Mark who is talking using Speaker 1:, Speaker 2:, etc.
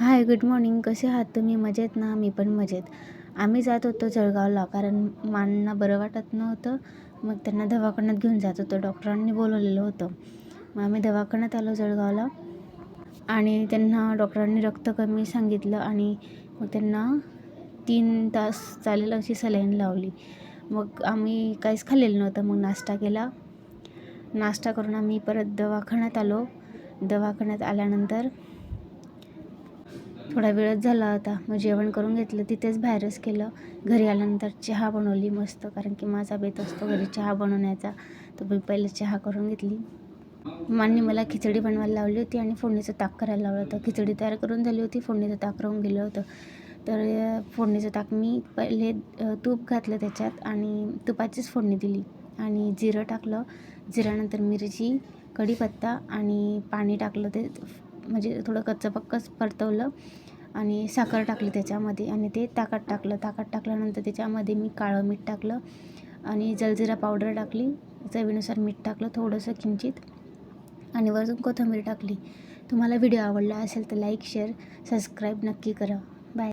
Speaker 1: हाय, good morning. कसे आहात तुम्ही? मजेत ना? मी पण मजेत. आम्ही जात होतो जळगावला, कारण मांना बरं वाटत नव्हतं. मग त्यांना दवाखान्यात घेऊन जात होतो. डॉक्टरांनी बोलवलेलं होतं. मग आम्ही दवाखान्यात आलो जळगावला आणि त्यांना डॉक्टरांनी रक्त कमी सांगितलं आणि मग त्यांना 3 तास चालेल अशी सलाईन लावली. मग आम्ही काहीच खाल्लेलं नव्हतं. मग नाश्ता केला. नाश्ता करून आम्ही परत दवाखान्यात आलो. दवाखान्यात आल्यानंतर थोडा वेळच झाला होता. मग जेवण करून घेतलं. तिथेच बाहेरच केलं. घरी आल्यानंतर चहा बनवली मस्त, कारण की माझा बेत असतो घरी चहा बनवण्याचा. तर मी पहिले चहा करून घेतली. मांनी मला खिचडी बनवायला लावली होती आणि फोडणीचं ताक करायला लावलं होतं. खिचडी तयार करून झाली होती, फोडणीचं ताक राहून गेलं होतं. तर फोडणीचं ताक मी पहिले तूप घातलं त्याच्यात आणि तुपाचीच फोडणी दिली आणि जिरं टाकलं. जिऱ्यानंतर मिरची, कढीपत्ता आणि पाणी टाकलं. ते म्हणजे थोडं कच्चं पक्कंच परतवलं आणि साखर टाकली त्याच्यामध्ये आणि ते ताकात टाकलं. ताकात टाकल्यानंतर त्याच्यामध्ये मी काळं मीठ टाकलं आणि जलजिरा पावडर टाकली. चवीनुसार मीठ टाकलं थोडंसं किंचित आणि वरून कोथिंबीर टाकली. तुम्हाला व्हिडिओ आवडला असेल तर लाईक, शेअर, सबस्क्राईब नक्की करा. बाय.